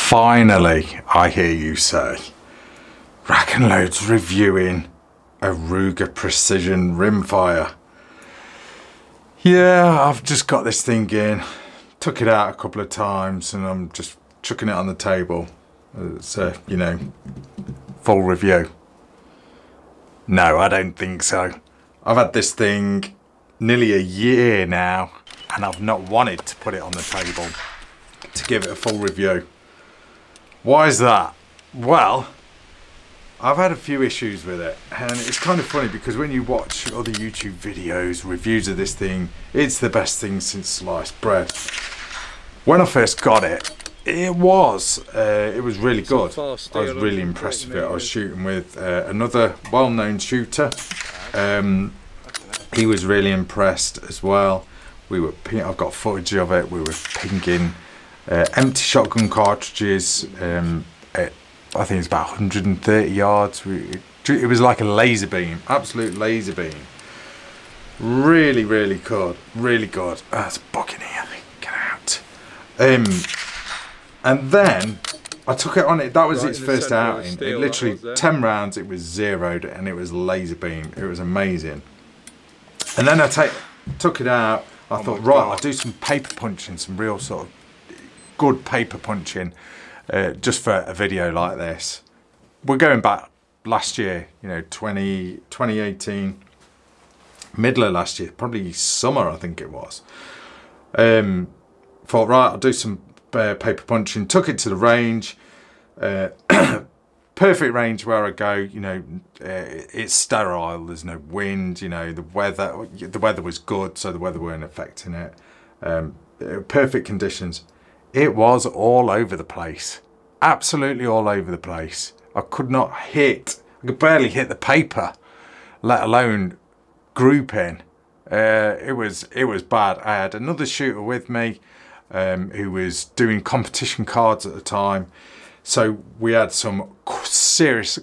Finally, I hear you say, RACKNLOAD's reviewing a Ruger Precision Rimfire. Yeah, I've just got this thing in, took it out a couple of times and I'm just chucking it on the table. It's a, you know, full review. No, I don't think so. I've had this thing nearly a year now and I've not wanted to put it on the table to give it a full review. Why is that? Well, I've had a few issues with it and it's kind of funny because when you watch other YouTube videos, reviews of this thing, it's the best thing since sliced bread. When I first got it, it was really good. I was really impressed with it. I was shooting with another well-known shooter. He was really impressed as well. I've got footage of it. We were pinging empty shotgun cartridges. I think it's about 130 yards. It was like a laser beam, absolute laser beam. Really, really good, really good. That's a bug in here. Get out. And then I took it on it. That was its first outing. It literally 10 rounds. It was zeroed, and it was laser beam. It was amazing. And then I took it out. I thought, right, I'll do some paper punching, some real sort of good paper punching, just for a video like this. We're going back last year, you know, 2018, middle of last year, probably summer, I think it was. Thought, right, I'll do some paper punching. Took it to the range. Perfect range where I go, you know, it's sterile, there's no wind, you know, the weather was good, so the weather weren't affecting it. Perfect conditions. It was all over the place, absolutely all over the place. I could barely hit the paper, let alone grouping. It was bad. I had another shooter with me who was doing competition cards at the time. So we had some serious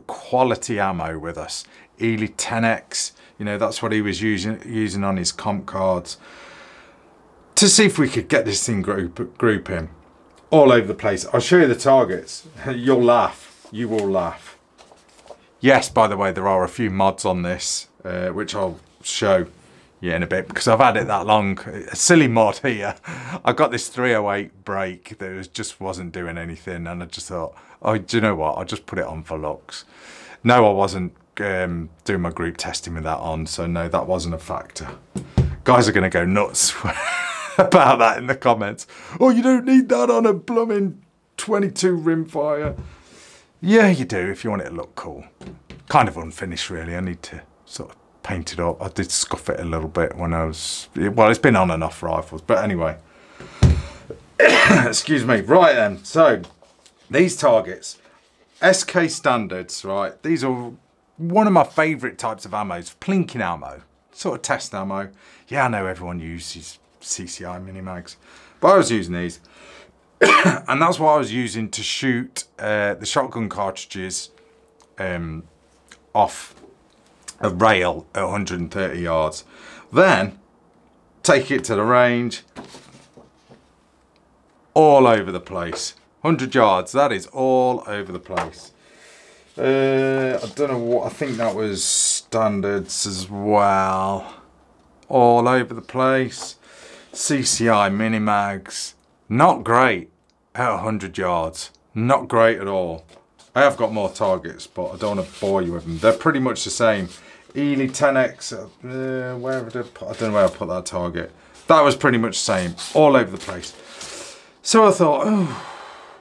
quality ammo with us. Ely 10X, you know, that's what he was using on his comp cards. To see if we could get this thing grouping all over the place. I'll show you the targets. You'll laugh. You will laugh. Yes, by the way, there are a few mods on this, which I'll show you in a bit because I've had it that long. A silly mod here. I got this 308 brake that just wasn't doing anything, and I just thought, oh, do you know what? I'll just put it on for looks. No, I wasn't doing my group testing with that on, so no, that wasn't a factor. Guys are going to go nuts about that in the comments. Oh, you don't need that on a blooming 22 Rimfire. Yeah, you do if you want it to look cool. Kind of unfinished, really. I need to sort of paint it up. I did scuff it a little bit when I was, well, it's been on and off rifles, but anyway. Excuse me. Right then, so these targets, SK standards, right? These are one of my favourite types of ammo, plinking ammo, sort of test ammo. Yeah, I know everyone uses CCI mini mags, but I was using these. And that's what I was using to shoot the shotgun cartridges off a rail at 130 yards. Then take it to the range, all over the place. 100 yards, that is all over the place. I don't know what, I think that was standards as well. All over the place. CCI mini mags, not great at 100 yards, not great at all. I have got more targets, but I don't want to bore you with them. They're pretty much the same. Ely 10X, wherever I don't know where I put that target. That was pretty much the same, all over the place. So I thought, oh,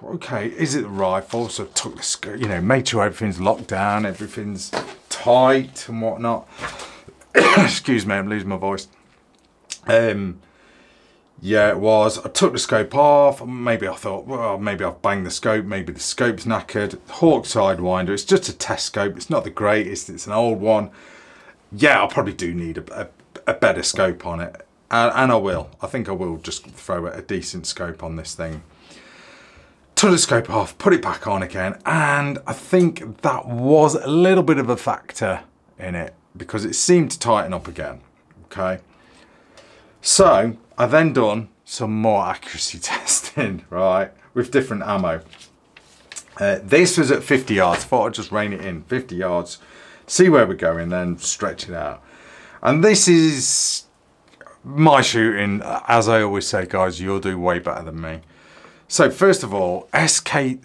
okay, is it the rifle? So I took the scope, you know, made sure everything's locked down, everything's tight and whatnot. Excuse me, I'm losing my voice. Yeah, it was. I took the scope off. Maybe I thought, well, maybe I've banged the scope. Maybe the scope's knackered. Hawk Sidewinder. It's just a test scope. It's not the greatest. It's an old one. Yeah, I probably do need a better scope on it. And I will. I think I will just throw a decent scope on this thing. Took the scope off, put it back on again. And I think that was a little bit of a factor in it because it seemed to tighten up again. Okay. So I then done some more accuracy testing, right, with different ammo. This was at 50 yards. Thought I'd just rein it in, 50 yards, see where we're going, then stretch it out. And this is my shooting. As I always say, guys, you'll do way better than me. So first of all, SK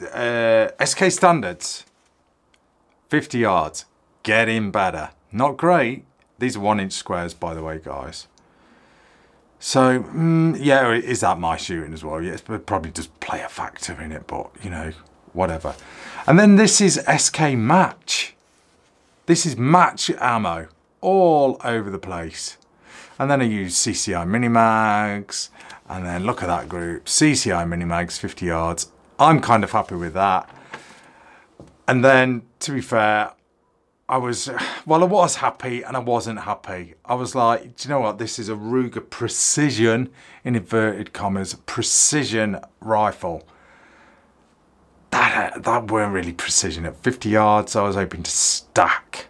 standards, 50 yards, getting better. Not great. These are 1-inch squares, by the way, guys. So yeah, is that my shooting as well? Yes, but probably just play a factor in it, but you know, whatever. And then this is SK match. This is match ammo all over the place. And then I use CCI mini mags, and then look at that group, CCI mini mags, 50 yards. I'm kind of happy with that. And then, to be fair, I was happy and I wasn't happy. I was like, do you know what? This is a Ruger Precision, in inverted commas, precision rifle. That weren't really precision. At 50 yards, I was hoping to stack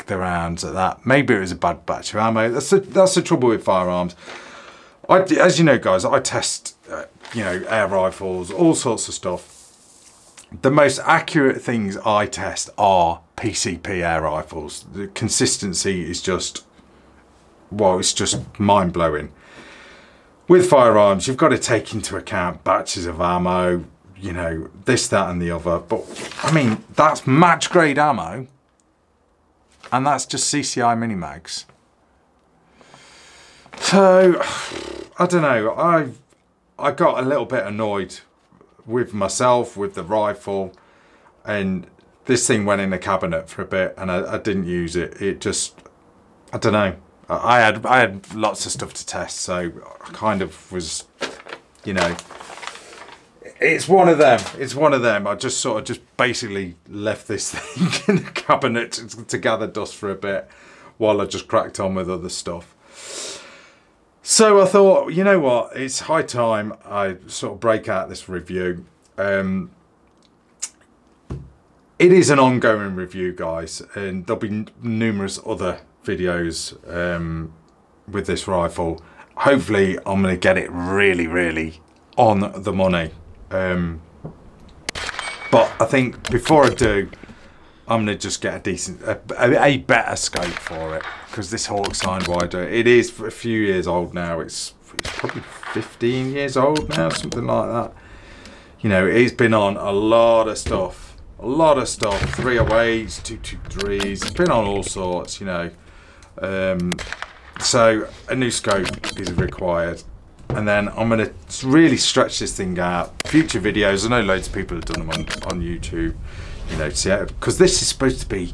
the rounds at that. Maybe it was a bad batch of ammo. That's the trouble with firearms. As you know, guys, I test, you know, air rifles, all sorts of stuff. The most accurate things I test are PCP air rifles. The consistency is just, well, it's just mind-blowing. With firearms, you've got to take into account batches of ammo, you know, this, that and the other. But, I mean, that's match grade ammo. And that's just CCI mini mags. So, I don't know, I got a little bit annoyed with myself, with the rifle, and this thing went in the cabinet for a bit and I didn't use it. It just, I don't know. I had lots of stuff to test, so I kind of was, you know, it's one of them. It's one of them. I just sort of basically left this thing in the cabinet to gather dust for a bit while I just cracked on with other stuff. So I thought, you know what, it's high time I sort of break out this review. It is an ongoing review, guys, and there'll be numerous other videos with this rifle. Hopefully I'm going to get it really, really on the money. But I think before I do, I'm going to just get a decent, a better scope for it, because this Hawk Signed Wider, it is a few years old now. It's probably 15 years old now, something like that. You know, it's been on a lot of stuff, 308s, 223s, it's been on all sorts, you know. So a new scope is required. And then I'm going to really stretch this thing out. Future videos, I know loads of people have done them on YouTube, you know, see, because this is supposed to be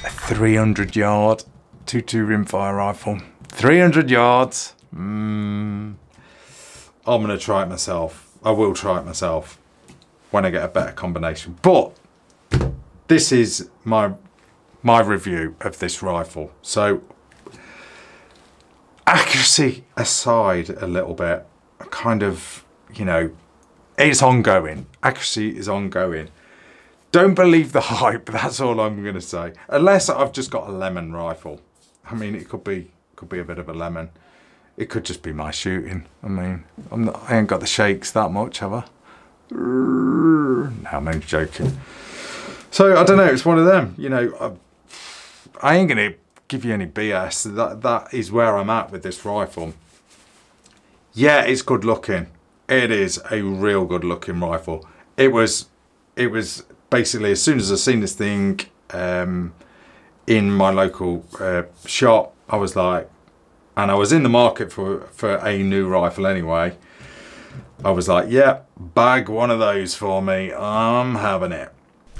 a 300 yard 2.2 rimfire rifle. 300 yards. I'm going to try it myself. I will try it myself when I get a better combination. But this is my review of this rifle. So accuracy aside a little bit, kind of, you know, it's ongoing. Accuracy is ongoing. Don't believe the hype, that's all I'm going to say. Unless I've just got a lemon rifle. I mean, it could be a bit of a lemon. It could just be my shooting. I mean, I ain't got the shakes that much, have I? No, I'm only joking. So, I don't know, it's one of them. You know, I ain't going to give you any BS. That is where I'm at with this rifle. Yeah, it's good looking. It is a real good looking rifle. It was basically, as soon as I seen this thing in my local shop, I was like, and I was in the market for a new rifle anyway. I was like, yeah, bag one of those for me. I'm having it.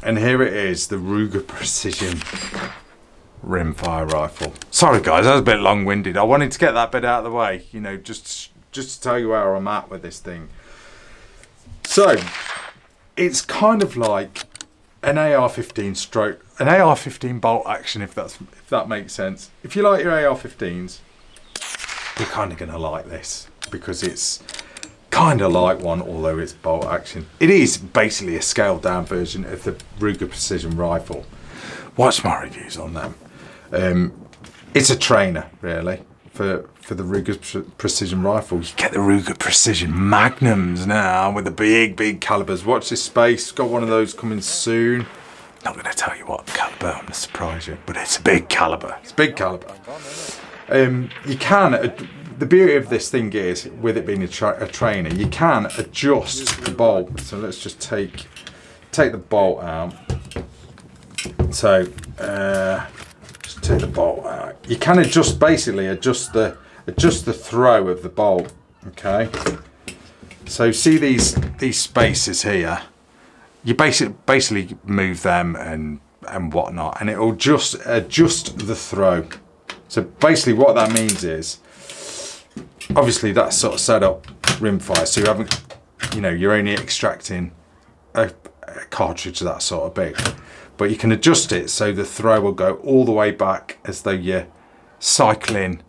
And here it is, the Ruger Precision rimfire rifle. Sorry guys, that was a bit long-winded. I wanted to get that bit out of the way, you know, just to tell you where I'm at with this thing. So, it's kind of like an AR-15 stroke, an AR-15 bolt action, if that makes sense. If you like your AR-15s, you're kind of going to like this, because it's kind of like one, although it's bolt action. It is basically a scaled down version of the Ruger Precision rifle. Watch my reviews on them. It's a trainer, really, for the Ruger Precision rifles. You get the Ruger Precision Magnums now with the big calibers. Watch this space. Got one of those coming soon. Not going to tell you what caliber, I'm going to surprise you, but it's a big caliber. It's a big caliber. You can, the beauty of this thing is, with it being a trainer, you can adjust the bolt. So let's just take the bolt out. So just take the bolt out. You can basically adjust the throw of the bolt. Okay. So see these spaces here. You basically move them and whatnot, and it will just adjust the throw. So basically what that means is, obviously that's sort of set up rimfire, so you haven't, you know, you're only extracting a cartridge that sort of big, but you can adjust it so the throw will go all the way back as though you're cycling,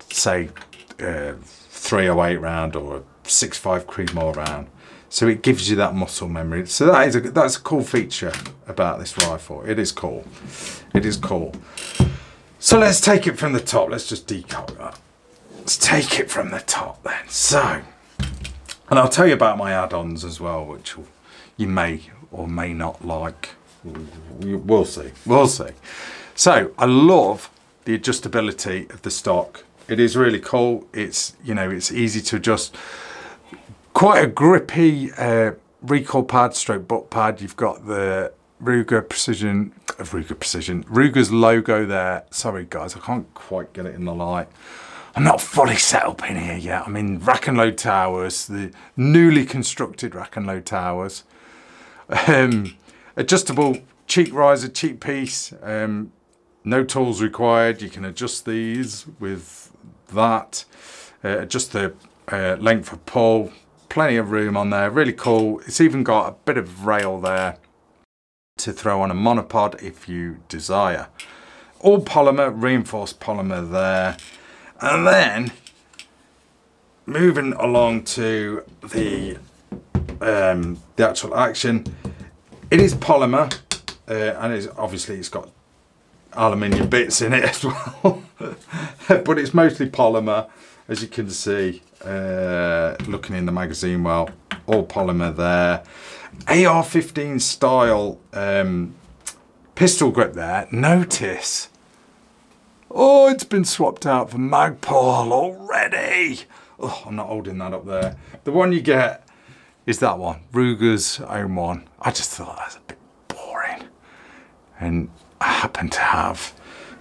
say, 308 round or a 6.5 Creedmoor round. So it gives you that muscle memory. So that's a cool feature about this rifle. It is cool. It is cool. So let's take it from the top. Let's just decock that. Let's take it from the top then. So, and I'll tell you about my add-ons as well, which you may or may not like. We'll see. We'll see. So I love the adjustability of the stock. It is really cool. It's, you know, it's easy to adjust. Quite a grippy recoil pad, stroke butt pad. You've got the Ruger's logo there. Sorry guys, I can't quite get it in the light. I'm not fully set up in here yet. I'm in RACKNLOAD towers, the newly constructed RACKNLOAD towers. Adjustable cheek riser, cheek piece. No tools required. You can adjust these with that. Adjust the length of pull. Plenty of room on there, really cool. It's even got a bit of rail there to throw on a monopod if you desire. All polymer, reinforced polymer there. And then moving along to the actual action, it is polymer, and obviously it's got aluminium bits in it as well, but it's mostly polymer, as you can see. Looking in the magazine well, all polymer there. AR-15 style pistol grip there. Notice, oh, it's been swapped out for Magpul already. Oh, I'm not holding that up there. The one you get is that one, Ruger's own one. I just thought that was a bit boring, and I happen to have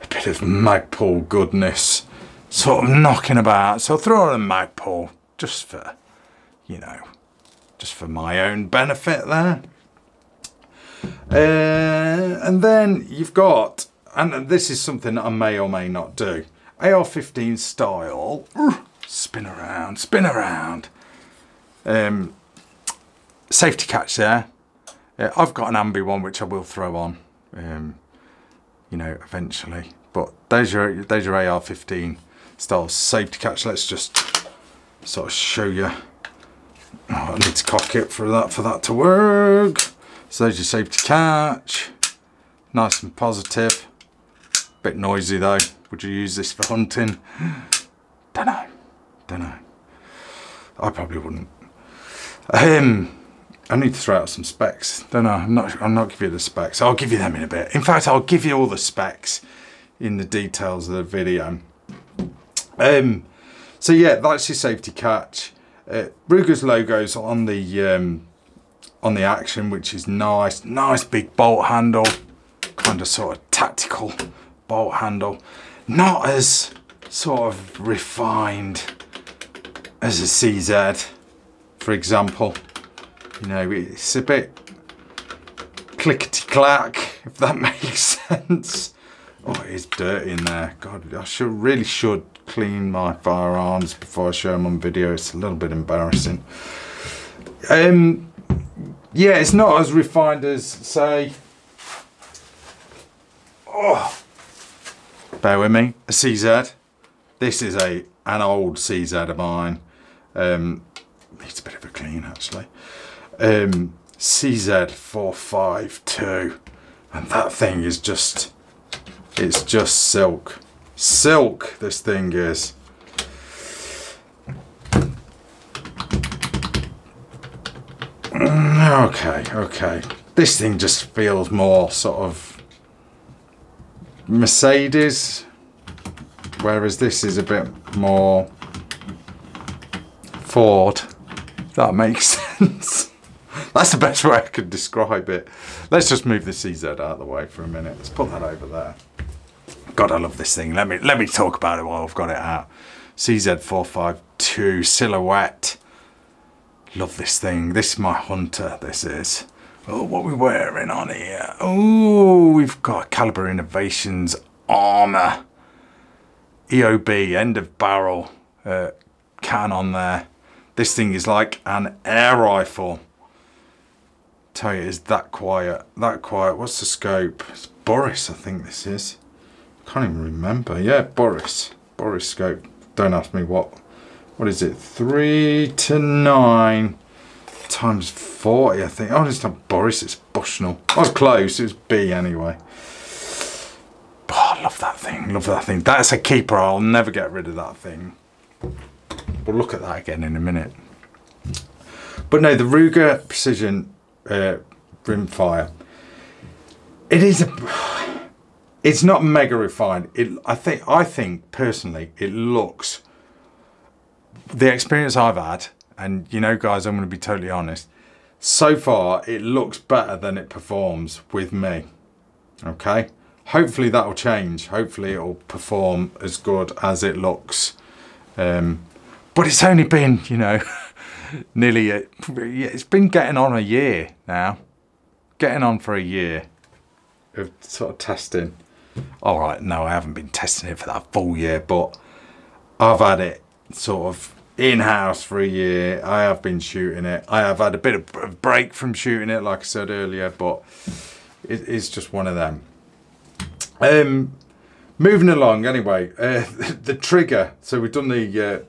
a bit of Magpul goodness sort of knocking about, so I'll throw on a Magpul just for, you know, just for my own benefit there. And then you've got, and this is something that I may or may not do, AR-15 style, spin around, safety catch there. I've got an ambi one which I will throw on, you know, eventually, but there's your AR-15 style safety catch. Let's just sort of show you. Oh, I need to cock it for that to work. So there's your safety catch, nice and positive. Bit noisy though. Would you use this for hunting? Don't know. I probably wouldn't. I need to throw out some specs. Don't know. I'm not giving you the specs. I'll give you them in a bit. In fact, I'll give you all the specs in the details of the video. So yeah, that's your safety catch. Ruger's logo's on the action, which is nice big bolt handle, kind of sort of tactical bolt handle, not as sort of refined as a CZ, for example. You know, it's a bit clickety-clack, if that makes sense. Oh, it is dirty in there. God, I really should clean my firearms before I show them on video. It's a little bit embarrassing. Yeah, it's not as refined as, say, oh, bear with me, a CZ. This is an old CZ of mine. Needs a bit of a clean actually. CZ452, and that thing is just, it's just silk. Silk, this thing is. Okay. This thing just feels more sort of Mercedes, whereas this is a bit more Ford. If that makes sense. That's the best way I could describe it. Let's just move the CZ out of the way for a minute. Let's put that over there. God, I love this thing. Let me talk about it while I've got it out. CZ452 Silhouette. Love this thing. This is my Hunter. This is. Oh, what are we wearing on here? Oh, we've got Caliber Innovations armor. EOB, end of barrel can on there. This thing is like an air rifle. Tell you, it's that quiet. What's the scope? It's Boris, I think this is. Can't even remember. Yeah, Boris scope. Don't ask me what is it? 3 to 9 times 40, I think. Oh, it's not Boris, it's Bushnell. I was close. It was B anyway. Oh, I love that thing. Love that thing. That's a keeper. I'll never get rid of that thing. We'll look at that again in a minute. But no, the Ruger Precision Rimfire. It's not mega refined. I think personally, it looks. The experience I've had, and you know, guys, I'm going to be totally honest. So far, it looks better than it performs with me. Okay. Hopefully that will change. Hopefully it will perform as good as it looks. But it's only been, you know, nearly, it's been getting on a year now. Getting on for a year of sort of testing. All right, no, I haven't been testing it for that full year, but I've had it sort of in-house for a year. I have been shooting it. I have had a bit of a break from shooting it, like I said earlier, but it's just one of them. Moving along anyway, the trigger. So we've done the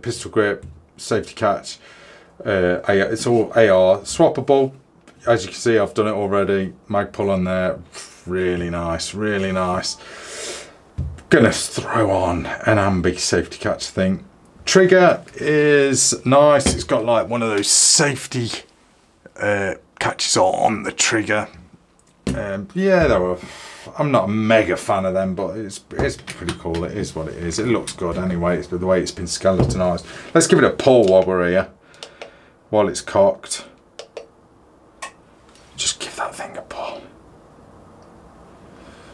pistol grip, safety catch. It's all AR, swappable. As you can see, I've done it already. Magpul on there, really nice, really nice. Gonna throw on an ambi safety catch thing. Trigger is nice. It's got like one of those safety catches on the trigger. Yeah, I'm not a mega fan of them, but it's pretty cool. It is what it is. It looks good anyway. It's the way it's been skeletonized. Let's give it a pull while we're here, while it's cocked. Just give that thing a pull.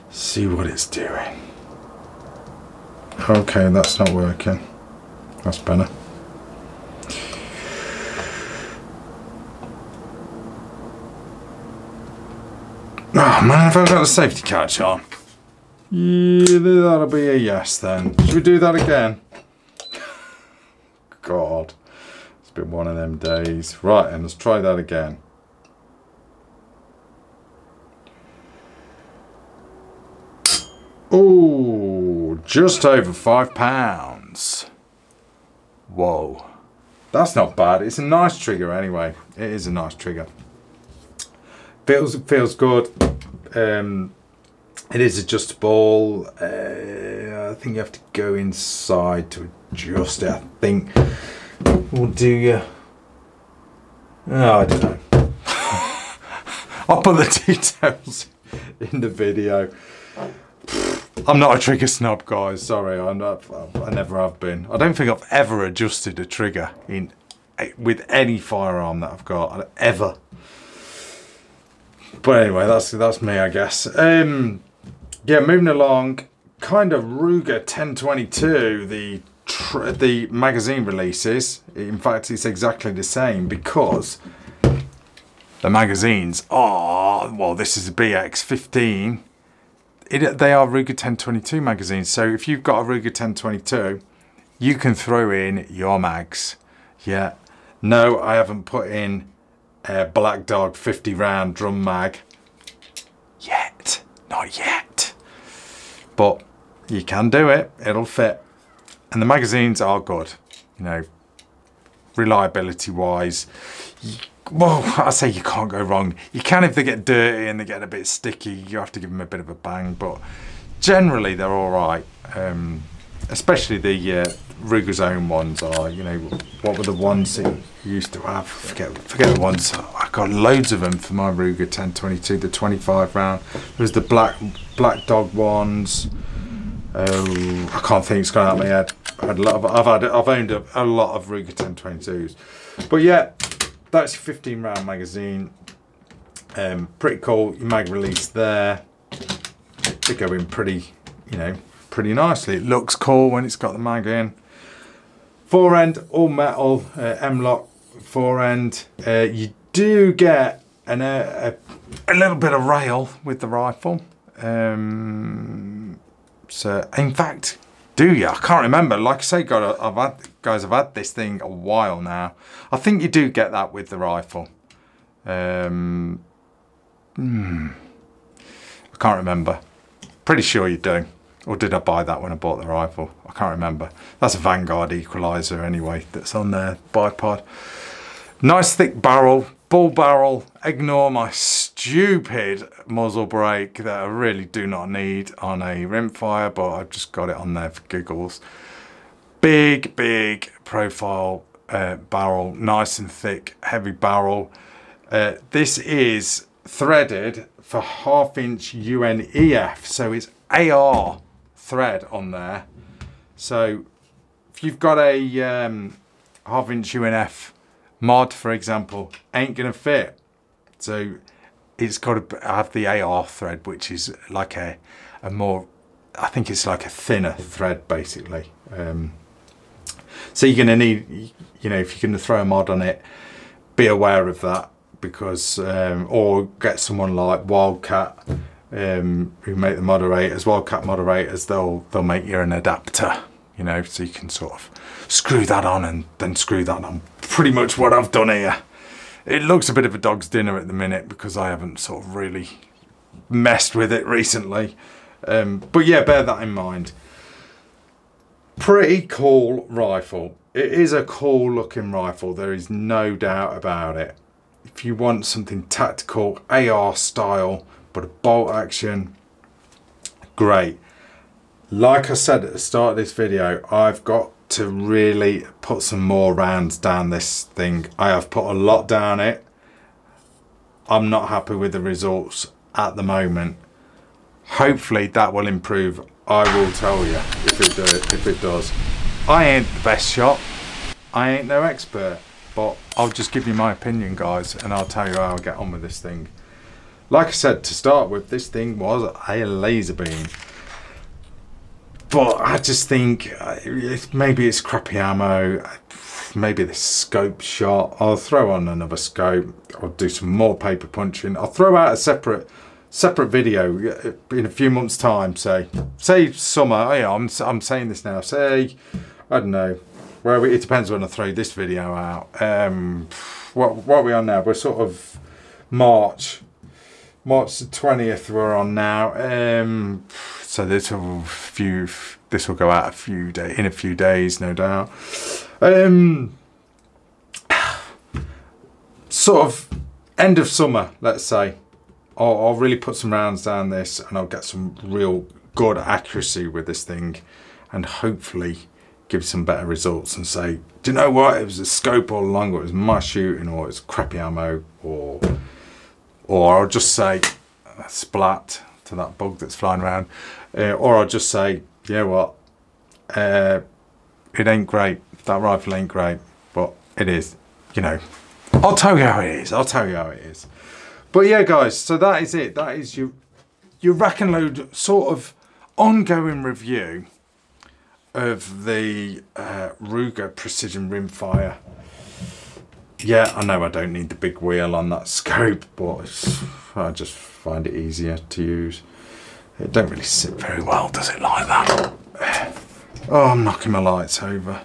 See what it's doing. Okay, that's not working. That's better. Oh man, have I got the safety catch on? Yeah, that'll be a yes then. Should we do that again? God, it's been one of them days. Right, and let's try that again. Oh, just over 5 pounds. Whoa, that's not bad. It's a nice trigger anyway. It is a nice trigger. Feels good. It is adjustable. I think you have to go inside to adjust it. I think. Or do you? Oh, I don't know. I'll put the details in the video. I'm not a trigger snob, guys. Sorry, I never have been. I don't think I've ever adjusted a trigger with any firearm that I've got ever. But anyway, that's me, I guess. Yeah, moving along. Kind of Ruger 1022. The magazine releases. In fact, it's exactly the same because the magazines are, well, this is a BX15. They are Ruger 1022 magazines. So if you've got a Ruger 1022, you can throw in your mags. Yeah. No, I haven't put in a Black Dog 50 round drum mag yet. Not yet. But you can do it. It'll fit. And the magazines are good. You know, reliability wise. Well, I say you can't go wrong. You can if they get dirty and they get a bit sticky. You have to give them a bit of a bang, but generally they're all right, especially the Ruger's own ones are, you know, what were the ones that you used to have? Forget the ones. I got loads of them for my Ruger 1022, the 25 round. There was the black dog ones. I can't think, it's gone out of my head. I've owned a lot of Ruger 1022s, but yeah, that's your 15 round magazine. Pretty cool. Your mag release there. They go in pretty, you know, pretty nicely. It looks cool when it's got the mag in. Fore end, all metal, M-LOK fore end. You do get a little bit of rail with the rifle. So, in fact, do you? I can't remember. Like I say, guys, I've had this thing a while now. I think you do get that with the rifle. I can't remember. Pretty sure you do. Or did I buy that when I bought the rifle? I can't remember. That's a Vanguard equalizer anyway that's on there, bipod. Nice thick barrel, bull barrel. Ignore my stupid muzzle brake that I really do not need on a Rimfire, but I've just got it on there for giggles. Big profile barrel, nice and thick, heavy barrel. This is threaded for 1/2 inch UNEF, so it's AR thread on there. So if you've got a 1/2 inch UNF mod, for example, ain't gonna fit. So it's got to have the AR thread, which is like a more, I think it's like a thinner thread basically. So you're gonna need, you know, if you're gonna throw a mod on it, be aware of that, because or get someone like Wildcat, who make the moderators, Wildcat moderators. They'll make you an adapter, you know, so you can sort of screw that on and then screw that on. Pretty much what I've done here. It looks a bit of a dog's dinner at the minute because I haven't sort of really messed with it recently. But yeah, bear that in mind. Pretty cool rifle. It is a cool looking rifle, there is no doubt about it. If you want something tactical, AR style, but a bolt action, great. Like I said at the start of this video, I've got to really put some more rounds down this thing. I have put a lot down it. I'm not happy with the results at the moment. Hopefully that will improve. I will tell you if it does. I ain't the best shot. I ain't no expert, but I'll just give you my opinion, guys, and I'll tell you how I get on with this thing. Like I said, to start with, this thing was a laser beam. But I just think maybe it's crappy ammo, maybe the scope shot. I'll throw on another scope. I'll do some more paper punching. I'll throw out a separate video in a few months' time. Say summer. Oh yeah, I'm saying this now. Say, I don't know. Well, it depends when I throw this video out. What are we on now? We're sort of March the 20th. We're on now. So this will go out in a few days, no doubt. Sort of end of summer, let's say. I'll really put some rounds down this, and I'll get some real good accuracy with this thing, and hopefully give some better results and say, do you know what? It was a scope all along, or it was my shooting, or it was crappy ammo, or I'll just say splat to that bug that's flying around, or I'll just say, you know what, it ain't great, that rifle ain't great, but it is, you know. I'll tell you how it is. But yeah, guys, so that is it. That is your rack and load sort of ongoing review of the Ruger Precision Rimfire. Yeah, I know I don't need the big wheel on that scope, but I just find it easier to use. It don't really sit very well, does it, like that? Oh, I'm knocking my lights over.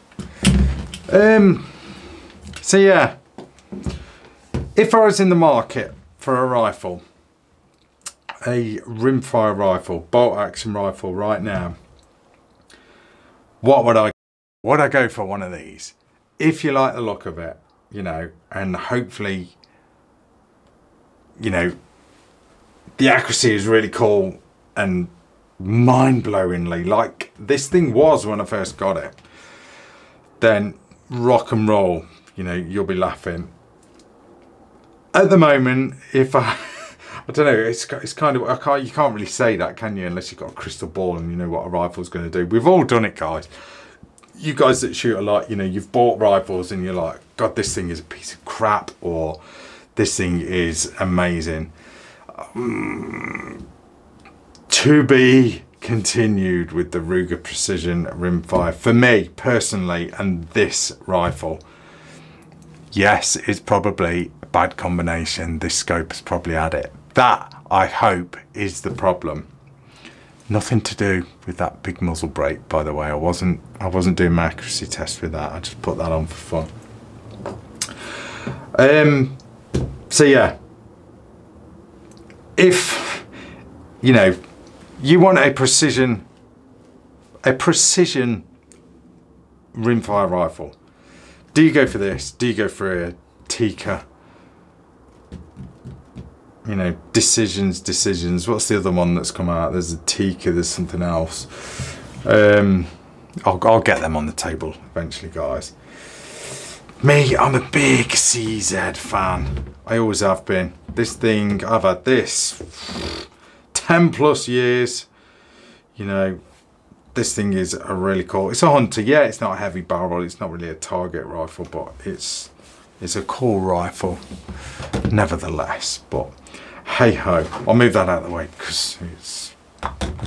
So yeah, if I was in the market for a rifle, a Rimfire rifle, bolt action rifle right now, what would I go for? One of these, if you like the look of it, you know, and hopefully, you know, the accuracy is really cool and mind-blowingly like this thing was when I first got it, then rock and roll, you know, you'll be laughing. At the moment, if I don't know, it's kind of, you can't really say that, can you, unless you've got a crystal ball and you know what a rifle's going to do. We've all done it, guys. You guys that shoot a lot, you know, you've bought rifles and you're like, God, this thing is a piece of crap, or this thing is amazing. To be continued with the Ruger Precision Rimfire. For me, personally, and this rifle, yes, it's probably a bad combination. This scope has probably had it. That, I hope, is the problem. Nothing to do with that big muzzle brake, by the way. I wasn't doing my accuracy test with that. I just put that on for fun. So yeah, if you know you want a precision rimfire rifle, do you go for this? Do you go for a Tikka? You know, decisions. What's the other one that's come out? There's a Tikka, there's something else. I'll get them on the table eventually, guys. Me, I'm a big CZ fan. I always have been. This thing, I've had this 10 plus years. You know, this thing is a really cool, it's a hunter. Yeah, it's not a heavy barrel, it's not really a target rifle, but it's a cool rifle nevertheless. But hey ho, I'll move that out of the way because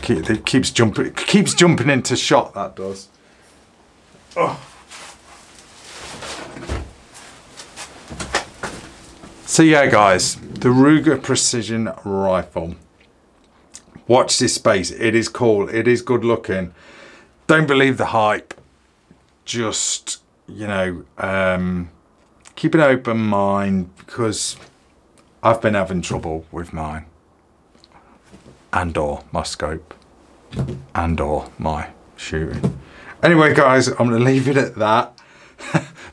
it keeps jumping into shot, that does. Oh. So yeah, guys, the Ruger Precision rifle. Watch this space. It is cool. It is good looking. Don't believe the hype. Just, you know, keep an open mind, because I've been having trouble with mine, and or my scope, and or my shooting. Anyway, guys, I'm going to leave it at that.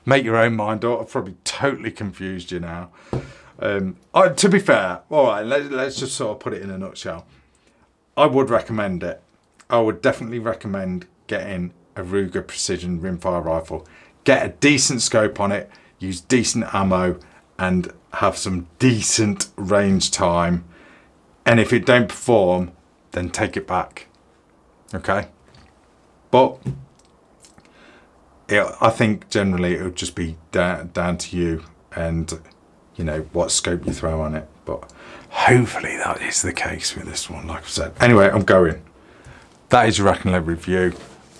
Make your own mind up. I've probably totally confused you now. To be fair, all right, let's just sort of put it in a nutshell. I would recommend it. I would definitely recommend getting a Ruger Precision Rimfire rifle. Get a decent scope on it, use decent ammo, and have some decent range time. And if it don't perform, then take it back. Okay? But I think generally it would just be down to you and, you know, what scope you throw on it. But hopefully that is the case with this one, like I said. Anyway, I'm going. That is your RACKNLOAD review.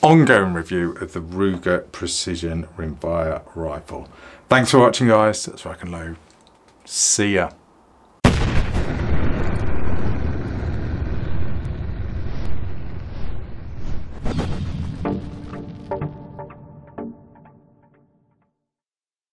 Ongoing review of the Ruger Precision Rimfire rifle. Thanks for watching, guys. That's RACKNLOAD. See ya.